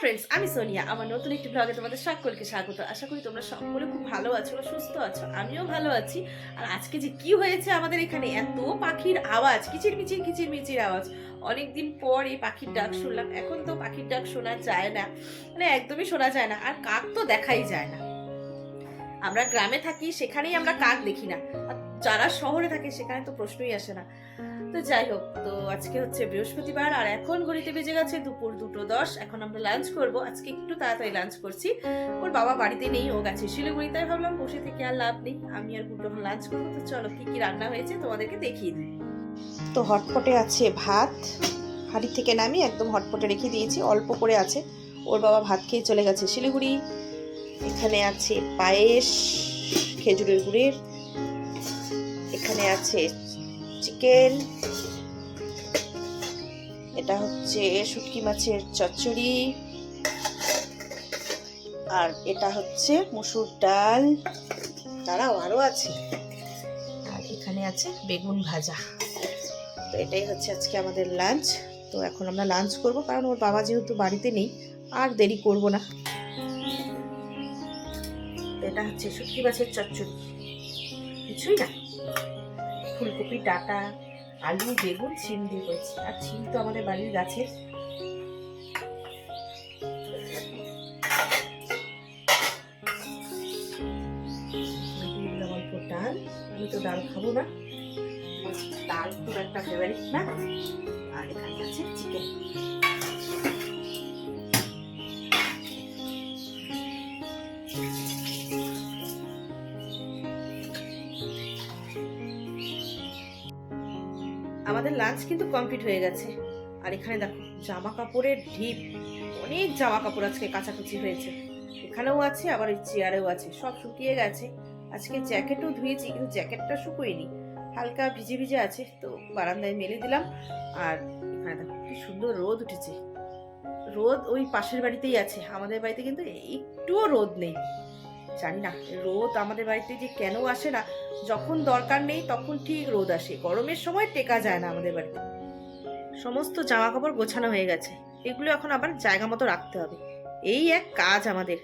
Friends, আমি সোনিয়া। আমার নতুন একটি ব্লগে তোমাদের সকলকে স্বাগত। আশা করি তোমরা সকলে খুব ভালো আছো, সুস্থ আছো, আমিও ভালো আছি। আর আজকে যে কি হয়েছে আমাদের এখানে, এত পাখির আওয়াজ, কিচিরমিচির কিচিরমিচির আওয়াজ। অনেকদিন পর এই পাখির ডাক শুনলাম। এখন তো পাখির ডাক শোনা যায় না, মানে একদমই শোনা যায় না। আর কাক তো দেখাই যায় না। আমরা গ্রামে থাকি, সেখানেই আমরা কাক দেখি না। আর যারা শহরে থাকে সেখানে তো প্রশ্নই আসে না। তো যাই হোক, তো আজকে হচ্ছে বৃহস্পতিবার আর এখন ঘড়িতে বেজে গেছে দুপুর 2:10। এখন আমরা লাঞ্চ করব। আজকে একটু তাড়াতাড়ি লাঞ্চ করছি। ওর বাবা বাড়িতে নেই, ও গেছে শিলিগুড়ি। তাই ভাবলাম বসে থেকে আর লাভ নেই, আমি আর গুড্ডু লাঞ্চ করবো। তো চলো কি কি রান্না হয়েছে তোমাদেরকে দেখিয়ে দিই। তো হটপটে আছে ভাত, হাঁড়ি থেকে নামিয়ে একদম হটপটে রেখে দিয়েছি, অল্প করে আছে। ওর বাবা ভাত খেয়ে চলে গেছে শিলিগুড়ি। এখানে আছে পায়েস খেজুরের গুড়ের, এখানে আছে চিকেন, এটা হচ্ছে শুটকি মাছের চচ্চড়ি, আর এটা হচ্ছে মসুর ডাল, তারাও আরো আছে, আর এখানে আছে বেগুন ভাজা। তো এটাই হচ্ছে আজকে আমাদের লাঞ্চ। তো এখন আমরা লাঞ্চ করব, কারণ ওর বাবা যেহেতু বাড়িতে নেই আর দেরি করব না। এটা হচ্ছে শুটকি মাছের চচ্চড়ি, কিছুই না, ফুলকপি ডাঁটা, আলু, বেগুন, ছিম দিয়ে করেছি। আর ছিম তো আমাদের বাড়ির গাছের। অল্প ডাল, আমি তো ডাল খাবো না, ডাল খুব একটা ফেভারিট না। আর এখানে আছে চিকেন। আমাদের লাঞ্চ কিন্তু কমপ্লিট হয়ে গেছে। আর এখানে দেখো জামা কাপড়ের ঢিপ, অনেক জামা কাপড় আজকে কাচাকুচি হয়েছে। এখানেও আছে, আবার এই চেয়ারেও আছে, সব শুকিয়ে গেছে। আজকে জ্যাকেটও ধুয়েছি, কিন্তু জ্যাকেটটা শুকোয়নি, হালকা ভিজে ভিজে আছে। তো বারান্দায় মেলে দিলাম। আর এখানে দেখো কি সুন্দর রোদ উঠেছে। রোদ ওই পাশের বাড়িতেই আছে, আমাদের বাড়িতে কিন্তু একটুও রোদ নেই। জানি না রোদ আমাদের বাড়িতে যে কেন আসে না, যখন দরকার নেই তখন ঠিক রোদ আসে। গরমের সময় টেকা যায় না আমাদের বাড়িতে। সমস্ত জামা কাপড় গোছানো হয়ে গেছে, এগুলো এখন আবার জায়গা মতো রাখতে হবে। এই এক কাজ আমাদের,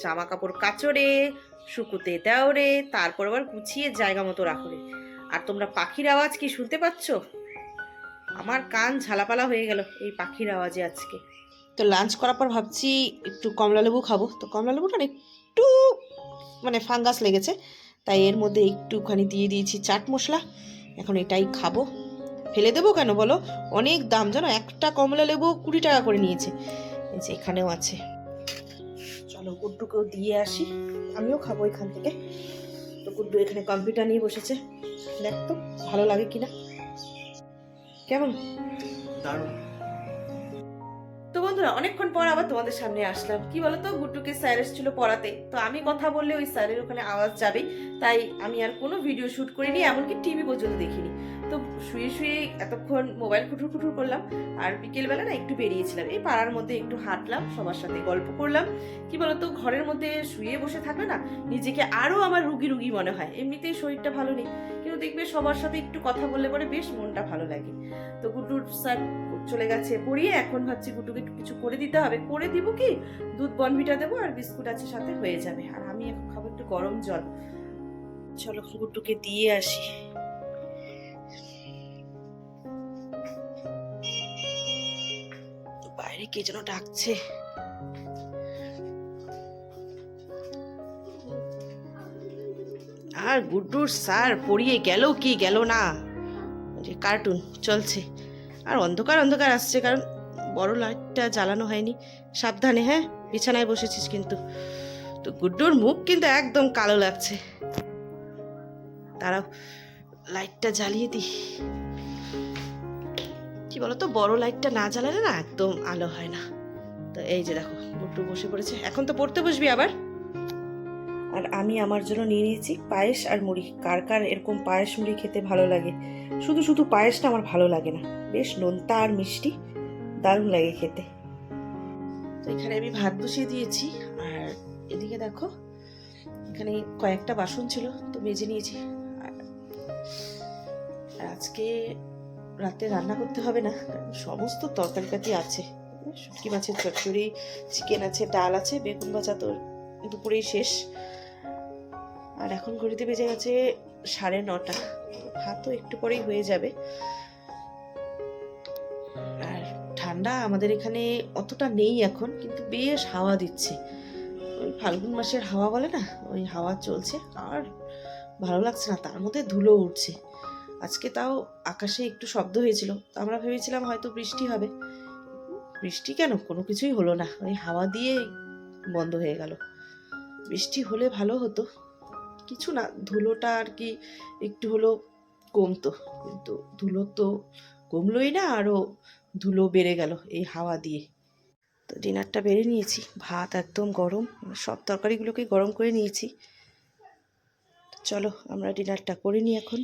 জামা কাপড় কাচরে, শুকুতে দেওরে, তারপর আবার গুছিয়ে জায়গা মতো রাখরে। আর তোমরা পাখির আওয়াজ কি শুনতে পাচ্ছ? আমার কান ঝালাপালা হয়ে গেল এই পাখির আওয়াজে আজকে। তো লাঞ্চ করার পর ভাবছি একটু কমলা লেবু খাবো। তো কমলা লেবুটা একটু মানে ফাঙ্গাস লেগেছে, তাই এর মধ্যে একটুখানি দিয়ে দিয়েছি চাট মশলা। এখন এটাই খাবো। ফেলে দেবো কেন বলো, অনেক দাম জানো, একটা কমলা লেবু 20 টাকা করে নিয়েছে। এই যে এখানেও আছে, চলো গুড্ডুকেও দিয়ে আসি, আমিও খাবো এখান থেকে। তো গুড্ডু এখানে কম্পিউটার নিয়ে বসেছে, দেখ তো ভালো লাগে কিনা। কেমন? দারুণ। তো বন্ধুরা, অনেকক্ষণ পর আবার তোমাদের সামনে আসলাম। কি বলতো, গুড্ডুকে স্যার এসেছিল পড়াতে, তো আমি কথা বললে ওই স্যারের ওখানে আওয়াজ যাবেই, তাই আমি আর কোনো ভিডিও শুট করিনি, এমনকি টিভি পর্যন্ত দেখিনি। তো শুয়ে শুয়ে এতক্ষণ মোবাইল খুটুর খুটুর করলাম। আর বিকেলবেলা না একটু বেরিয়েছিলাম, এই পাড়ার মধ্যে একটু হাঁটলাম, সবার সাথে গল্প করলাম। কি বলতো, ঘরের মধ্যে শুয়ে বসে থাকলে না নিজেকে আরো আমার রুগী রুগী মনে হয়। এমনিতেই শরীরটা ভালো নেই, কিন্তু দেখবে সবার সাথে একটু কথা বললে পরে বেশ মনটা ভালো লাগে। তো গুড্ডুর স্যার চলে গেছে পড়িয়ে, এখন ভাবছি গুড্ডুকে একটু কিছু করে দিতে হবে। করে দিব কি, দুধ বনভিটা দেবো আর বিস্কুট আছে সাথে, হয়ে যাবে। আর আমি এখন খাবো একটু গরম জল। চলো গুড্ডুকে দিয়ে আসি। বাইরে কে যেন ডাকছে। আর গুড্ডুর স্যার পড়িয়ে গেল কি গেল না, যে কার্টুন চলছে। আর অন্ধকার অন্ধকার আসছে, কারণ বড় লাইটটা জ্বালানো হয়নি। সাবধানে, হ্যাঁ, বিছানায় বসেছিস কিন্তু। তো গুড্ডুর মুখ কিন্তু একদম কালো লাগছে, তারাও লাইটটা জ্বালিয়ে দিই। কি বলতো, বড় লাইটটা না জ্বালালে না একদম আলো হয় না। তো এই যে দেখো গুড্ডু বসে পড়েছে, এখন তো পড়তে বসবি আবার। আর আমি আমার জন্য নিয়ে নিয়েছি পায়েস আর মুড়ি। কার কার এরকম পায়েস মুড়ি খেতে ভালো লাগে? শুধু শুধু পায়েসটা আমার ভালো লাগে না, বেশ নোনতা আর মিষ্টি, দারুণ লাগে খেতে। তো এখানে আমি ভাত বসিয়ে দিয়েছি, আর এদিকে দেখো এখানে কয়েকটা বাসন ছিল, তো মেজে নিয়েছি। আর আজকে রাতে রান্না করতে হবে না, কারণ সমস্ত তরকারি পাতি আছে। শুটকি মাছের চচ্চড়ি, চিকেন আছে, ডাল আছে, বেগুন ভাজা তো দুপুরেই শেষ। আর এখন ঘড়িতে বেজে গেছে 9:30। ভাতও একটু পরেই হয়ে যাবে। আর ঠান্ডা আমাদের এখানে অতটা নেই এখন, কিন্তু বেশ হাওয়া দিচ্ছে। ওই ফাল্গুন মাসের হাওয়া বলে না, ওই হাওয়া চলছে। আর ভালো লাগছে না, তার মধ্যে ধুলো উঠছে। আজকে তাও আকাশে একটু শব্দ হয়েছিল, আমরা ভেবেছিলাম হয়তো বৃষ্টি হবে। বৃষ্টি কেন, কোনো কিছুই হলো না, ওই হাওয়া দিয়ে বন্ধ হয়ে গেল। বৃষ্টি হলে ভালো হতো, কিছু না, ধুলোটা আর কি একটু হলো কমতো, কিন্তু ধুলো তো কমলোই না, আরও ধুলো বেড়ে গেল এই হাওয়া দিয়ে। তো ডিনারটা বেড়ে নিয়েছি, ভাত একদম গরম, সব তরকারিগুলোকে গরম করে নিয়েছি। চলো আমরা ডিনারটা করে নিই এখন।